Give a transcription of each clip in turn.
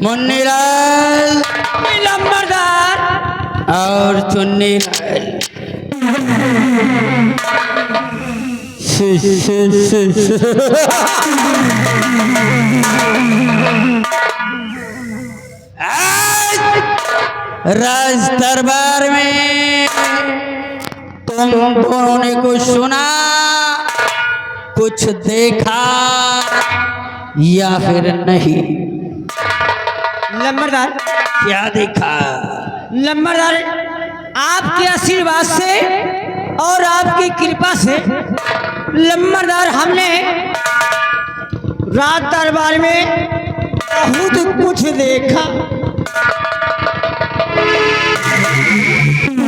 मुन्नीलाल लंबरदार और चुन्नीलाल। आज राज दरबार में तुम दोनों ने कुछ सुना, कुछ देखा या फिर नहीं? लंबरदार क्या देखा? लंबरदार आपके आशीर्वाद से और आपकी कृपा से लंबरदार हमने रात दरबार में बहुत कुछ देखा।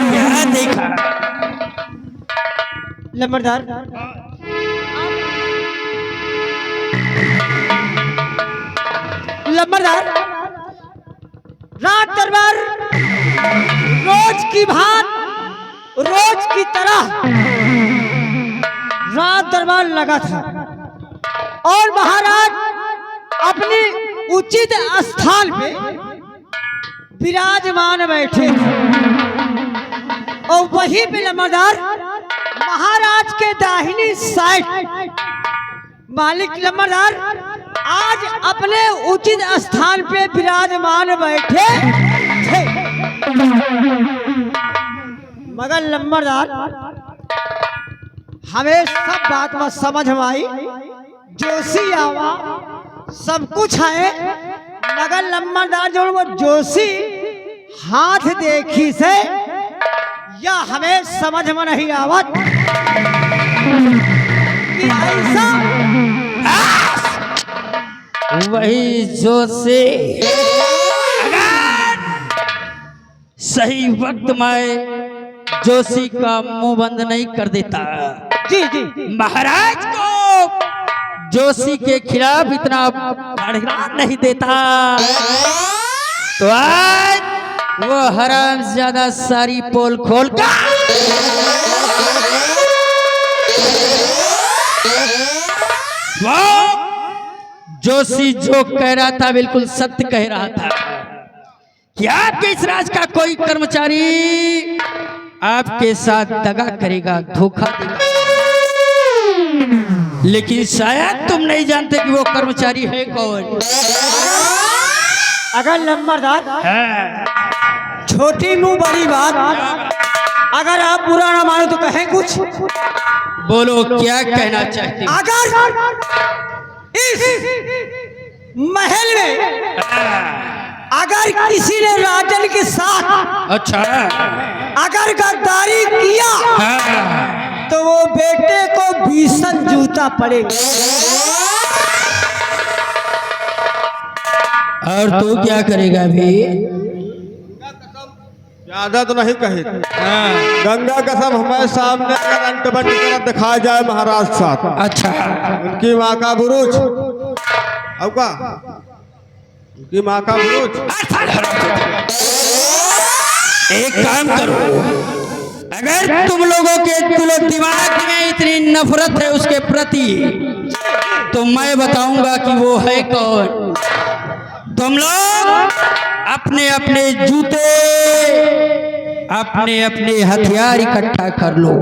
क्या देखा? लंबरदार लंबरदार रात दरबार रोज की भांत रोज की तरह रात दरबार लगा था और महाराज अपने उचित स्थान पे विराजमान बैठे और वहीं पे लंबरदार महाराज के दाहिनी साइड मालिक लंबरदार आज अपने उचित स्थान पे विराजमान बैठे थे। मगर लंबरदार हमें सब बात में समझ में आई, जोशी आवा सब कुछ है, मगर लंबरदार जो वो जोशी हाथ देखी से या हमें समझ में नहीं आवत कि ऐसा वही जोशी सही वक्त में जोशी का मुंह बंद नहीं कर देता, जी जी महाराज को जोशी के खिलाफ इतना बढ़ा नहीं देता, तो आज वो हराम ज्यादा सारी पोल खोल कर जोशी जो कह रहा था बिल्कुल सत्य कह रहा था कि आपके इस राज का कोई कर्मचारी आपके साथ दगा करेगा, धोखा देगा, लेकिन शायद तुम नहीं जानते कि वो कर्मचारी है कौन। अगर लंबरदार छोटी मुंह बड़ी बात, अगर आप बुरा ना मानो तो कहें कुछ। बोलो क्या कहना चाहते हो? अगर इस महल में अगर किसी ने राजन के साथ अच्छा अगर गद्दारी किया तो वो बेटे को भीषण जूता पड़ेगा। और तू क्या करेगा भी? ज्यादा तो नहीं कहे, गंगा कसम हमारे सामने अगर अंटबंट करत दिखा जाए महाराज साथ, अच्छा उनकी माँ का बुरुज अब का उनकी माँ का बुरुज। एक काम करो, अगर तुम लोगों के दिलो दिमाग में इतनी नफरत है उसके प्रति, तो मैं बताऊंगा कि वो है कौन। तुम लोग अपने अपने जूते, अपने अपने हथियार इकट्ठा कर लो।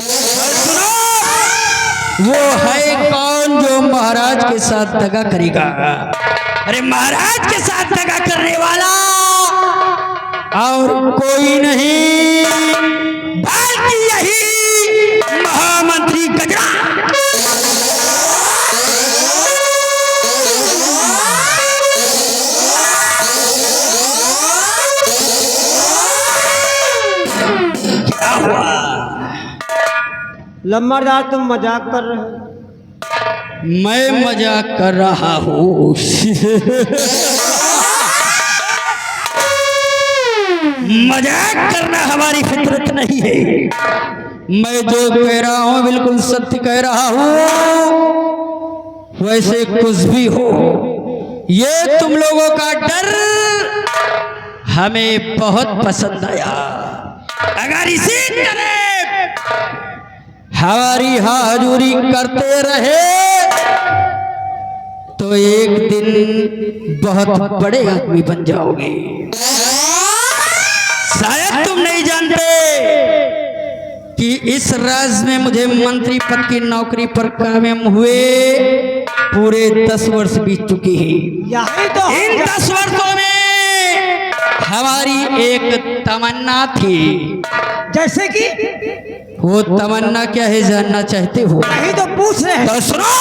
सुनो, वो है कौन जो महाराज के साथ दगा करेगा? अरे महाराज के साथ दगा करने वाला और कोई नहीं बल्कि यही महामंत्री गजरा। क्या हुआ? लंबरदार तुम मजाक कर रहे हो? मैं मजाक कर रहा हूँ। मजाक करना हमारी फितरत नहीं है। मैं जो कह रहा हूँ बिल्कुल सत्य कह रहा हूँ। वैसे कुछ भी हो, ये तुम लोगों का डर हमें बहुत पसंद आया। अगर इसी तरह हमारी हाजुरी करते रहे तो एक दिन बहुत बड़े आदमी बन जाओगे। शायद तुम नहीं जानते कि इस राज्य में मुझे मंत्री पद की नौकरी पर कायम हुए पूरे 10 वर्ष बीत चुके हैं। यही तो इन 10 वर्षों में हमारी एक तमन्ना थी। जैसे कि वो तमन्ना क्या है जानना चाहते हो? यही तो पूछ रहे हैं। तो सुनो।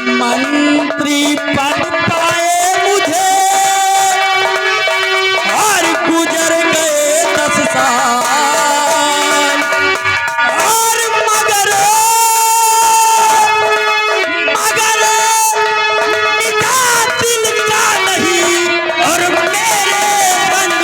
मंत्री पद पाए मुझे और गुजर गए 10 साल और मगर निका दिल का नहीं और मेरे रंग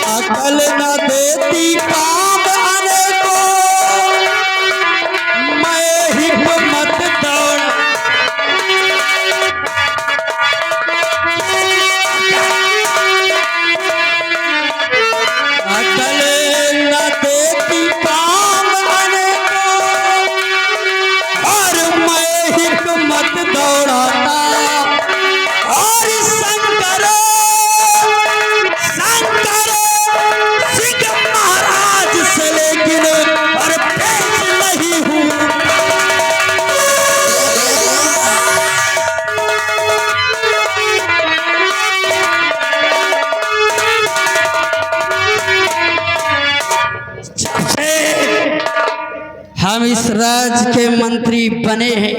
अकल न देती काम आने को, मैं हिम्मत दौड़ अकल न देती काम आने को और मैं हिम्मत दौड़ाता और शंकर सिंह महाराज से लेकिन और पेश नहीं हूँ। जब से हम इस राज्य के मंत्री बने हैं,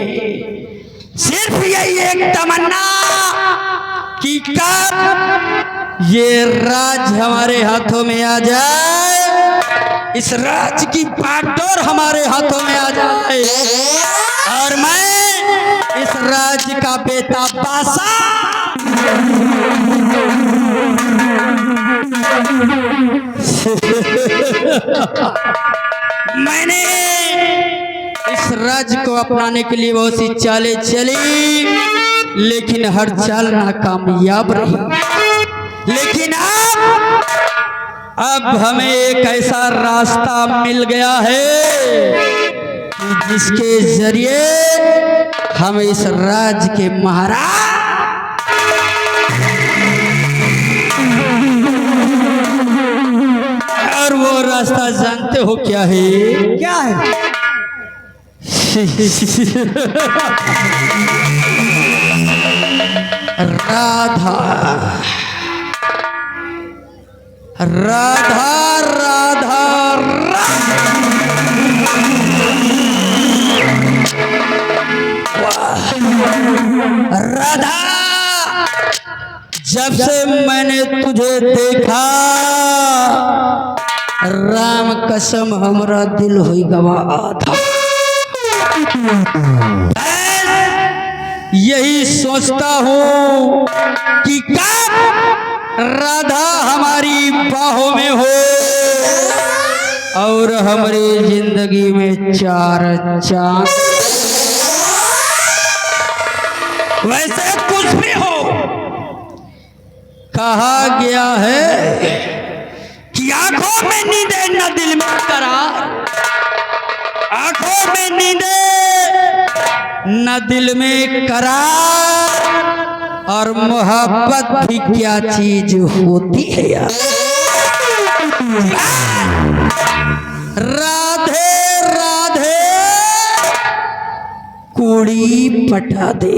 सिर्फ यही एक तमन्ना कि कब ये राज हमारे हाथों में आ जाए, इस राज्य की बागडोर हमारे हाथों में आ जाए और मैं इस राज्य का बेटा मैंने इस राज्य को अपनाने के लिए बहुत सी चालें चली, लेकिन हर चाल नाकामयाब रही। लेकिन अब हमें एक ऐसा रास्ता मिल गया है कि जिसके जरिए हम इस राज्य के महाराज और वो रास्ता जानते हो क्या है? क्या है? राधा राधा राधा राधा, जब से मैंने तुझे देखा राम कसम हमरा दिल हुई गवा था। यही सोचता हूँ कि कब राधा हमारी बाहों में हो और हमारी जिंदगी में चार चांद। वैसे कुछ भी हो, कहा गया है कि आंखों में नींदे न दिल में करार, आंखों में नींदे न दिल में करार, और मोहब्बत भी क्या चीज होती है यार। राधे राधे कुड़ी पटा दे।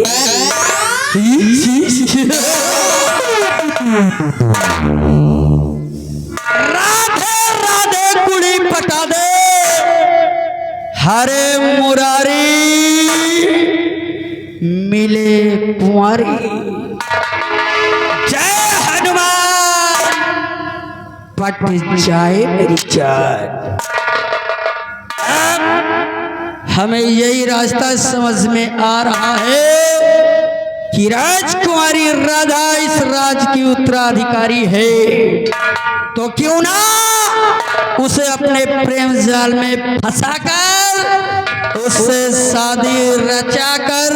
राधे राधे कुड़ी पटा दे, हरे मुरारी मिले कुंवारी। जय हनुमान पट जाए मेरी जान। हमें यही रास्ता समझ में आ रहा है कि राजकुमारी राधा इस राज की उत्तराधिकारी है, तो क्यों ना उसे अपने प्रेम जाल में फंसाकर उससे शादी रचाकर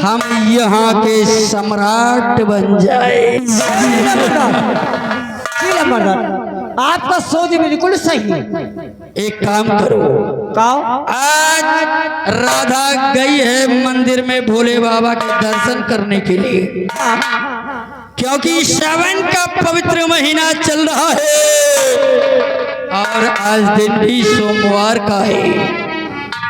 हम यहाँ के सम्राट बन जाए। आपका सोच बिल्कुल सही है। एक काम करो, आज राधा गई है मंदिर में भोले बाबा के दर्शन करने के लिए, क्योंकि श्रावण का पवित्र महीना चल रहा है और आज दिन भी सोमवार का है।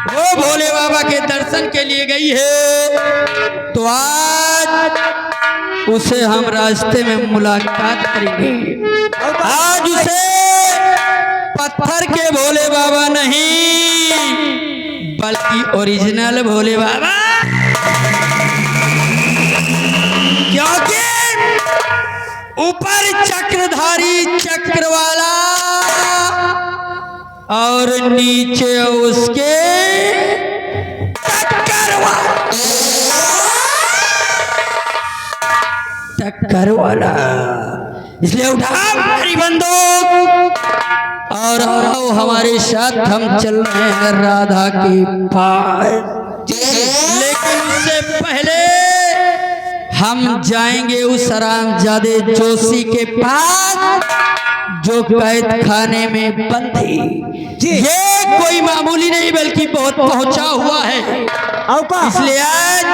वो भोले बाबा के दर्शन के लिए गई है, तो आज उसे हम रास्ते में मुलाकात करेंगे। आज उसे पत्थर के भोले बाबा नहीं बल्कि ओरिजिनल भोले बाबा, क्योंकि ऊपर चक्रधारी चक्र वाला और नीचे उसके टक्कर वाला। इसलिए उठा हमारी बंदूक और आओ हमारे साथ, हम चल रहे हैं राधा के पास। लेकिन उससे पहले हम जाएंगे उस हरामजादे जोशी के पास जो कैद खाने में बंद थी। ये कोई मामूली नहीं बल्कि बहुत पहुंचा हुआ है, इसलिए आज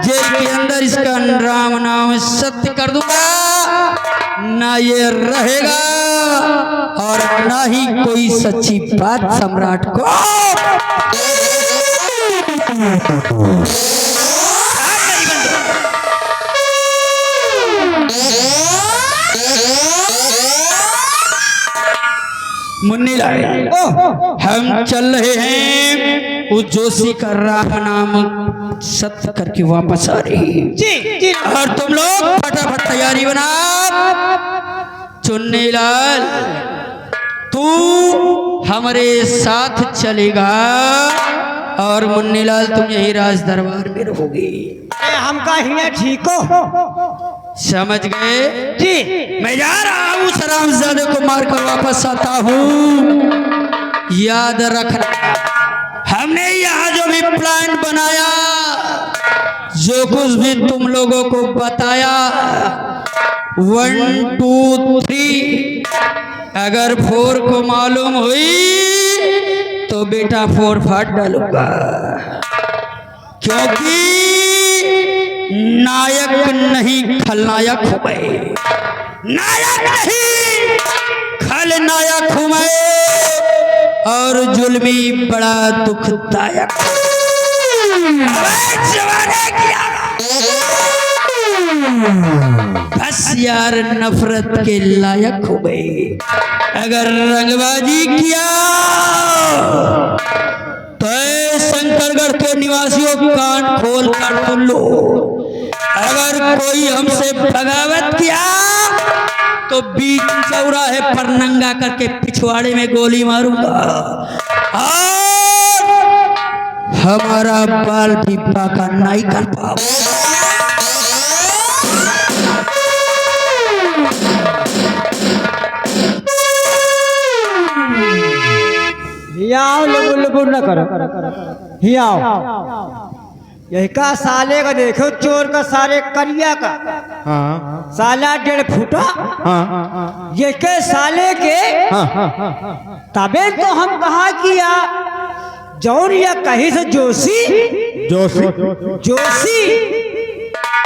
जेल के अंदर इसका राम नाम सत्य कर दूंगा, ना ये रहेगा और ना ही कोई सच्ची बात सम्राट को। मुन्नी लाल, हम चल रहे हैं उस जोशी का राम नाम सत्य करके वापस आ रही है। जी। और तुम लोग फटाफट तैयारी बना। चुन्नी लाल, तू हमारे साथ चलेगा और मुन्नी लाल तुम यही राज दरबार में रहोगी। हम कहीं ठीक हो, समझ गए जी। मैं जा रहा हूँ हरामजादे को मारकर वापस आता हूँ। याद रखना, हमने यहाँ जो भी प्लान बनाया, जो कुछ भी तुम लोगों को बताया, 1 2 3, अगर 4 को मालूम हुई तो बेटा 4 फाड़ डालूंगा, क्योंकि नायक नहीं खलनायक हूं मैं। नायक नहीं खलनायक हूं मैं, और जुल्मी बड़ा दुखदायक। बस यार नफरत के लायक हो गए। अगर रंगबाजी किया तो शंकरगढ़ के निवासियों कान खोल कर सुन लो। अगर कोई हमसे बगावत किया तो बीच चौराहे पर नंगा करके पिछवाड़े में गोली मारूंगा। और हमारा बाल भी पाका नहीं कर पाओ। हियाओ लबुर लबुर न करो, हियाओ। यही का साले का देखो, चोर का सारे करिया का हाँ साला 1.5 फुटा, हाँ ये के साले के तबे तो हम कहा किया जौन या कहीं से जोशी जोशी जोशी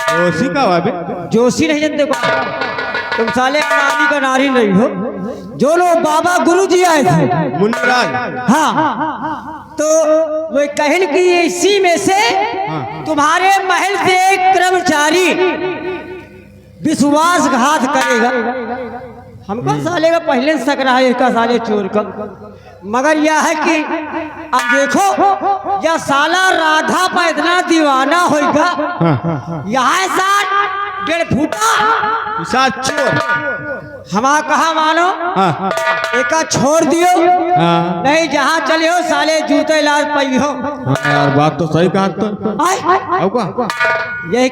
जोशी का हुआ बे? जोशी नहीं जानते को, तुम साले नारी का नारी नहीं हो। जो लोग बाबा गुरु जी आए थे, मुन्नाराज। हाँ, तो वो कहन की इसी में से तुम्हारे महल से एक कर्मचारी विश्वासघात करेगा। हमको साले का पहले से शक रहा है इसका साले चोर का, मगर यह है कि अब देखो यह साला राधा पर इतना दीवाना होगा, यहाँ साथ 1.5 फुटा साथ चोर। हमारा कहा मानो हाँ एक छोड़ दियो, हाँ नहीं जहाँ चले हो साले जूते लाल पई हो। यार बात तो सही कहा तो। आय, अब का यही